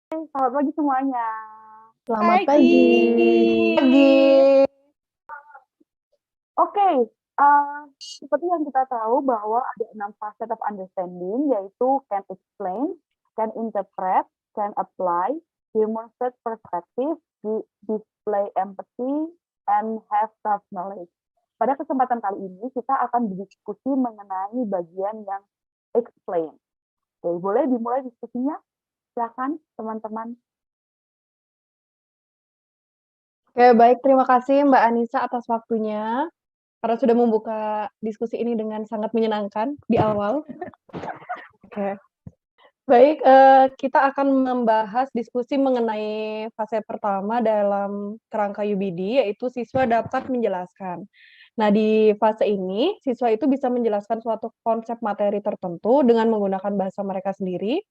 Selamat pagi semuanya. Selamat Pagi. pagi. Pagi. Oke, seperti yang kita tahu bahwa ada 6 facet of understanding, yaitu can explain, can interpret, can apply, demonstrate perspective, display empathy, and have self-knowledge. Pada kesempatan kali ini, kita akan berdiskusi mengenai bagian yang explain. Oke, boleh dimulai diskusinya? Silakan, teman-teman. Oke, baik. Terima kasih Mbak Anissa atas waktunya. Karena sudah membuka diskusi ini dengan sangat menyenangkan di awal. Oke. Baik, kita akan membahas diskusi mengenai fase pertama dalam kerangka UBD, yaitu siswa dapat menjelaskan. Nah, di fase ini, siswa itu bisa menjelaskan suatu konsep materi tertentu dengan menggunakan bahasa mereka sendiri,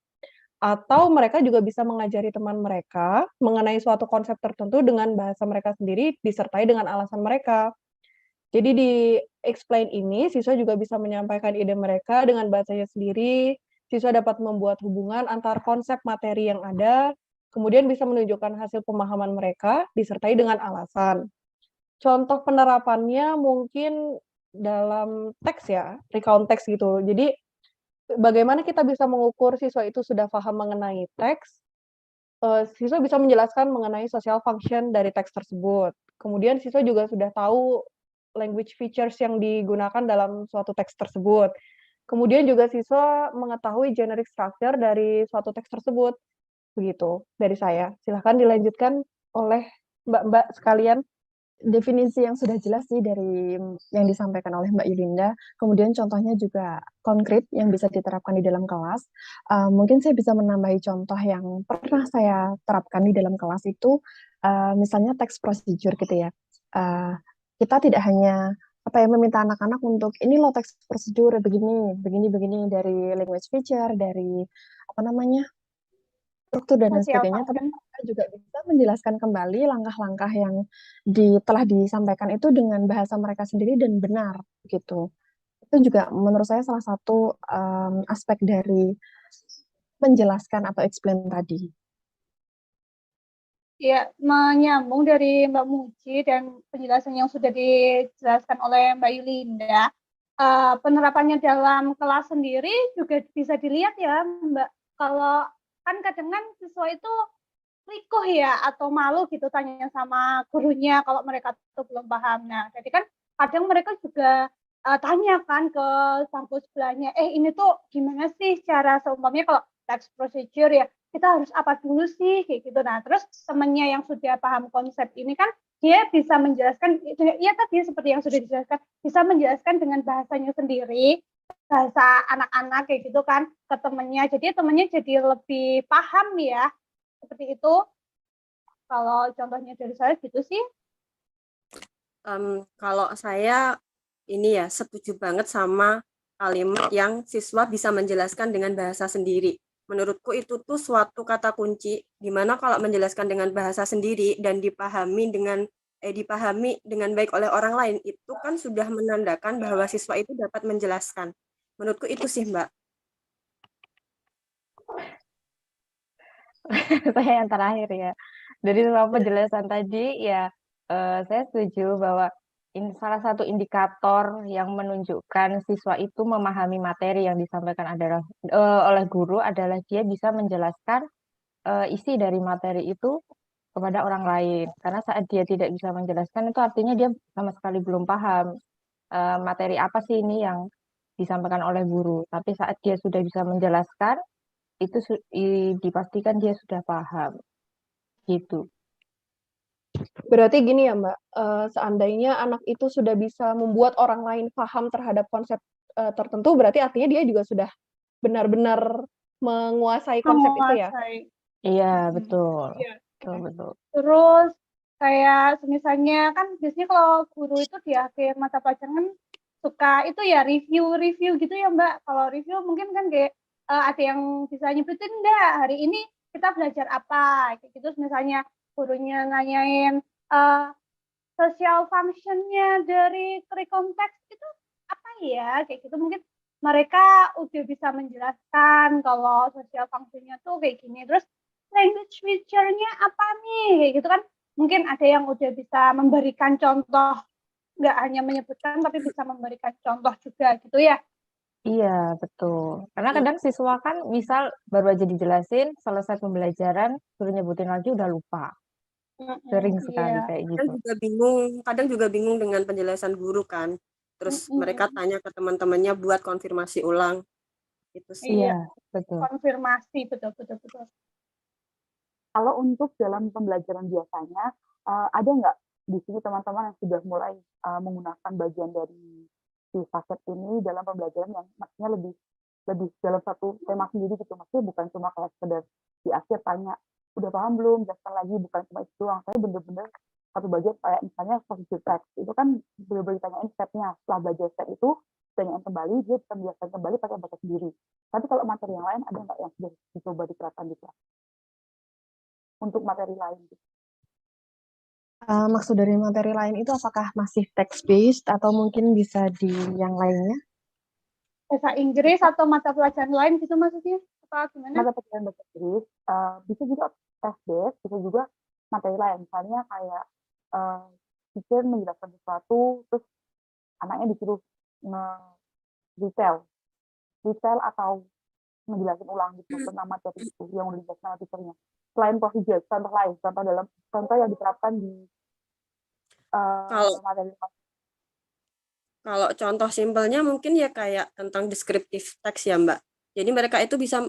atau mereka juga bisa mengajari teman mereka mengenai suatu konsep tertentu dengan bahasa mereka sendiri, disertai dengan alasan mereka. Jadi di explain ini, siswa juga bisa menyampaikan ide mereka dengan bahasanya sendiri, siswa dapat membuat hubungan antar konsep materi yang ada, kemudian bisa menunjukkan hasil pemahaman mereka, disertai dengan alasan. Contoh penerapannya mungkin dalam teks ya, recount teks gitu. Jadi bagaimana kita bisa mengukur siswa itu sudah paham mengenai teks? Siswa bisa menjelaskan mengenai social function dari teks tersebut. Kemudian siswa juga sudah tahu language features yang digunakan dalam suatu teks tersebut. Kemudian juga siswa mengetahui generic structure dari suatu teks tersebut. Begitu dari saya. Silahkan dilanjutkan oleh Mbak-mbak sekalian. Definisi yang sudah jelas sih dari yang disampaikan oleh Mbak Yulinda. Kemudian contohnya juga konkret yang bisa diterapkan di dalam kelas. Mungkin saya bisa menambahi contoh yang pernah saya terapkan di dalam kelas itu, misalnya teks procedure gitu ya. Kita tidak hanya meminta anak-anak untuk ini loh teks prosedur begini, begini, begini dari language feature, dari apa namanya struktur dan lain Social sebagainya, tapi function. mereka juga bisa menjelaskan kembali langkah-langkah yang telah disampaikan itu dengan bahasa mereka sendiri dan benar gitu. Itu juga menurut saya salah satu aspek dari menjelaskan atau explain tadi. Ya, menyambung dari Mbak Muji dan penjelasan yang sudah dijelaskan oleh Mbak Yulinda, penerapannya dalam kelas sendiri juga bisa dilihat ya, Mbak. Kalau kan kadang kan siswa itu rikuh ya atau malu gitu tanya sama gurunya kalau mereka tuh belum paham. Nah, jadi kan kadang mereka juga tanya kan ke sampul sebelahnya, ini tuh gimana sih cara seumpamanya kalau text procedure ya, kita harus apa dulu sih kayak gitu. Nah, terus temennya yang sudah paham konsep ini kan dia bisa menjelaskan, ya tadi seperti yang sudah dijelaskan, bisa menjelaskan dengan bahasanya sendiri, bahasa anak-anak kayak gitu kan ke temennya. Jadi temennya jadi lebih paham ya, seperti itu. Kalau contohnya dari saya gitu sih. Kalau saya ini ya setuju banget sama kalimat yang siswa bisa menjelaskan dengan bahasa sendiri. Menurutku itu tuh suatu kata kunci di mana kalau menjelaskan dengan bahasa sendiri dan dipahami dengan baik oleh orang lain, itu kan sudah menandakan bahwa siswa itu dapat menjelaskan. Menurutku itu sih, Mbak. Saya yang terakhir ya. Dari semua penjelasan tadi ya, saya setuju bahwa salah satu indikator yang menunjukkan siswa itu memahami materi yang disampaikan adalah oleh guru adalah dia bisa menjelaskan isi dari materi itu kepada orang lain. Karena saat dia tidak bisa menjelaskan itu artinya dia sama sekali belum paham materi apa sih ini yang disampaikan oleh guru. Tapi saat dia sudah bisa menjelaskan itu dipastikan dia sudah paham gitu. Berarti gini ya Mbak, seandainya anak itu sudah bisa membuat orang lain paham terhadap konsep tertentu, berarti artinya dia juga sudah benar-benar menguasai konsep itu ya? Menguasai. Iya, betul. Iya. Betul. Terus kayak misalnya kan biasanya kalau guru itu di akhir mata pelajaran kan suka itu ya review gitu ya Mbak. Kalau review mungkin kan kayak ada yang bisa nyebutin enggak hari ini kita belajar apa kayak gitu. Misalnya gurunya nanyain social function-nya dari curriculum text itu apa ya kayak gitu, mungkin mereka udah bisa menjelaskan kalau social function-nya tuh kayak gini. Terus language feature-nya apa nih? Kayak gitu kan. Mungkin ada yang udah bisa memberikan contoh, nggak hanya menyebutkan tapi bisa memberikan contoh juga gitu ya. Iya, betul. Karena kadang siswa kan misal baru aja dijelasin, selesai pembelajaran, suruh nyebutin lagi udah lupa. Sering sekali Iya. kayak Kadang gitu. juga bingung dengan penjelasan guru kan. Terus mereka tanya ke teman-temannya buat konfirmasi ulang. Itu sih. Iya, Iya, betul. konfirmasi betul. Kalau untuk dalam pembelajaran biasanya, ada nggak di sini teman-teman yang sudah mulai menggunakan bagian dari si paket ini dalam pembelajaran yang maksudnya lebih dalam satu tema sendiri gitu, maksudnya bukan cuma kayak sekedar di akhir tanya udah paham belum, jelaskan lagi, bukan cuma itu doang. Saya bener-bener satu bagian kayak misalnya positive text itu kan bener-bener ditanyain stepnya, setelah belajar step itu tanyain kembali, dia bisa menjelaskan kembali pakai bahasa sendiri. Tapi kalau materi yang lain ada nggak yang sudah dicoba diterapkan di kelas untuk materi lain gitu? Maksud dari materi lain itu apakah masih text based atau mungkin bisa di yang lainnya? Bahasa Inggris atau mata pelajaran lain gitu maksudnya? Apa gimana? Mata pelajaran bahasa Inggris bisa juga test based, bisa juga materi lain, misalnya kayak teacher menjelaskan sesuatu terus anaknya disuruh detail atau ngejelasin ulang gitu tentang materi itu yang udah dijelaskan sama teachernya. Selain prosedur, contoh lain, contoh yang diterapkan di Kalau materi. Kalau contoh simpelnya mungkin ya kayak tentang deskriptif teks ya Mbak. Jadi mereka itu bisa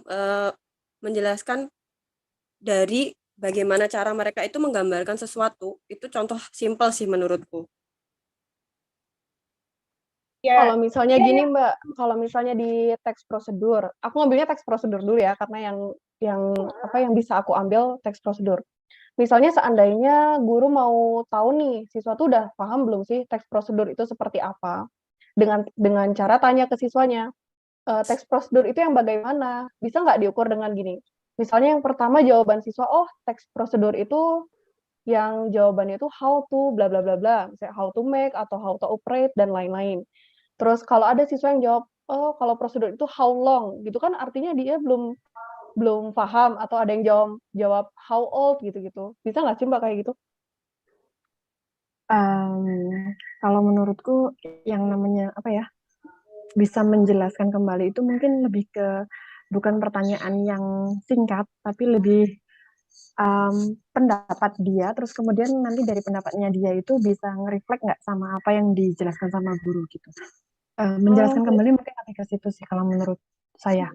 menjelaskan dari bagaimana cara mereka itu menggambarkan sesuatu. Itu contoh simpel sih menurutku. Ya, Kalau misalnya gini Mbak, kalau misalnya di teks prosedur, aku ngambilnya teks prosedur dulu ya, karena yang bisa aku ambil teks prosedur. Misalnya seandainya guru mau tahu nih, siswa tuh udah paham belum sih teks prosedur itu seperti apa? Dengan cara tanya ke siswanya, teks prosedur itu yang bagaimana? Bisa nggak diukur dengan gini? Misalnya yang pertama jawaban siswa, oh teks prosedur itu yang jawabannya itu how to bla bla bla bla, misalnya how to make atau how to operate dan lain-lain. Terus kalau ada siswa yang jawab, oh kalau prosedur itu how long, gitu kan artinya dia belum paham, atau ada yang jawab how old gitu-gitu. Bisa nggak sih Mbak kayak gitu? Kalau menurutku yang namanya apa ya, bisa menjelaskan kembali itu mungkin lebih ke bukan pertanyaan yang singkat, tapi lebih pendapat dia, terus kemudian nanti dari pendapatnya dia itu bisa nge-reflect nggak sama apa yang dijelaskan sama guru gitu. Menjelaskan kembali mungkin lebih ke situ sih kalau menurut saya.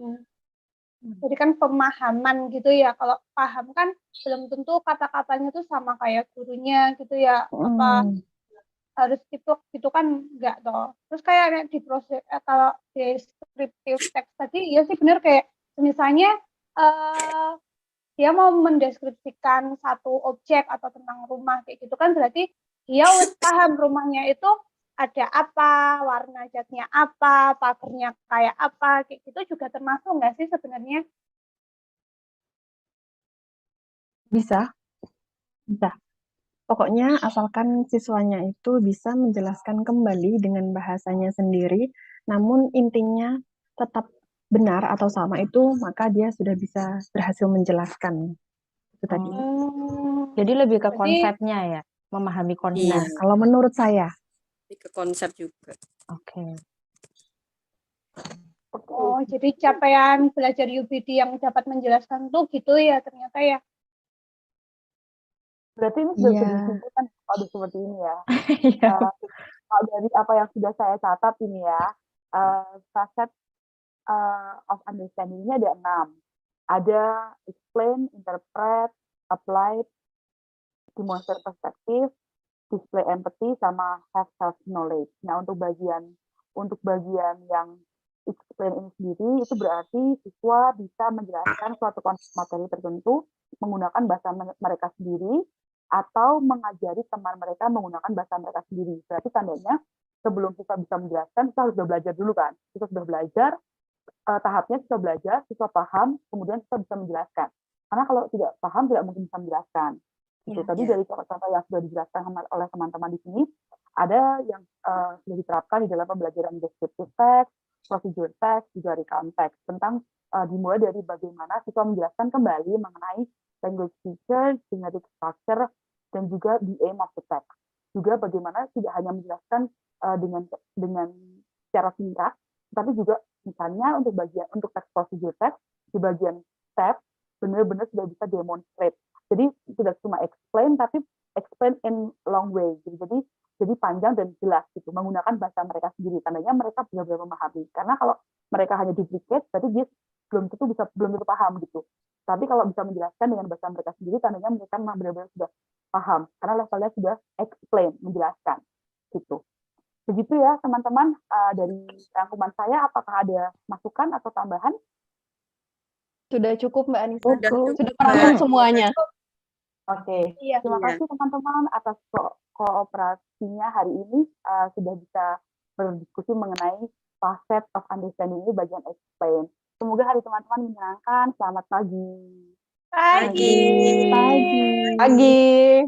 Jadi kan pemahaman gitu ya. Kalau paham kan belum tentu kata-katanya tuh sama kayak gurunya gitu ya. Apa harus gitu kan enggak toh. Terus kayak di proses kalau descriptive text tadi ya sih benar kayak misalnya dia mau mendeskripsikan satu objek atau tentang rumah kayak gitu kan berarti dia harus paham rumahnya itu ada apa, warna catnya apa, pagernya kayak apa, kayak gitu juga termasuk nggak sih sebenarnya? Bisa. Pokoknya asalkan siswanya itu bisa menjelaskan kembali dengan bahasanya sendiri, namun intinya tetap benar atau sama itu, maka dia sudah bisa berhasil menjelaskan. Itu tadi. Jadi lebih ke Jadi, konsepnya ya, memahami konsep. Iya, Kalau menurut saya. ke konsep juga. Oke. oh jadi capaian belajar UBD yang dapat menjelaskan tuh gitu ya ternyata ya. Berarti ini sudah bisa Iya. disimpulkan kalau seperti ini ya. Iya. Kalau dari apa yang sudah saya catat ini ya, facet of understanding ini ada 6. Ada explain, interpret, apply, demonstrate perspective, display empathy, sama have self knowledge. Nah, untuk bagian yang explain ini sendiri itu berarti siswa bisa menjelaskan suatu konsep materi tertentu menggunakan bahasa mereka sendiri atau mengajari teman mereka menggunakan bahasa mereka sendiri. Berarti tandanya sebelum siswa bisa menjelaskan, siswa harus belajar dulu kan. Siswa sudah belajar, tahapnya siswa belajar, siswa paham, kemudian siswa bisa menjelaskan. Karena kalau tidak paham, tidak mungkin bisa menjelaskan. Itu tadi dari contoh-contoh yang sudah dijelaskan oleh teman-teman di sini, ada yang sudah diterapkan di dalam pembelajaran descriptive text, procedure text, juga recount text, tentang dimulai dari bagaimana siswa menjelaskan kembali mengenai language feature, genetic structure, dan juga the aim of the text. Juga bagaimana tidak hanya menjelaskan dengan secara singkat, tapi juga misalnya untuk text procedure text di bagian step benar-benar sudah bisa demonstrate. Jadi tidak cuma explain, tapi explain in long way. Jadi panjang dan jelas gitu, menggunakan bahasa mereka sendiri. Tandanya mereka benar-benar memahami. Karena kalau mereka hanya duplicate, berarti dia belum tentu paham gitu. Tapi kalau bisa menjelaskan dengan bahasa mereka sendiri, tandanya mereka memang benar-benar sudah paham. Karena levelnya sudah explain, menjelaskan gitu. Begitu ya teman-teman, dari rangkuman saya, apakah ada masukan atau tambahan? Sudah cukup Mbak Anissa. Sudah cukup, Sudah merangkum Mbak. semuanya. Oke, Iya. terima kasih teman-teman atas kooperasinya hari ini, sudah bisa berdiskusi mengenai facet of understanding ini bagian explain. Semoga hari teman-teman menyenangkan. Selamat pagi. Pagi. Pagi.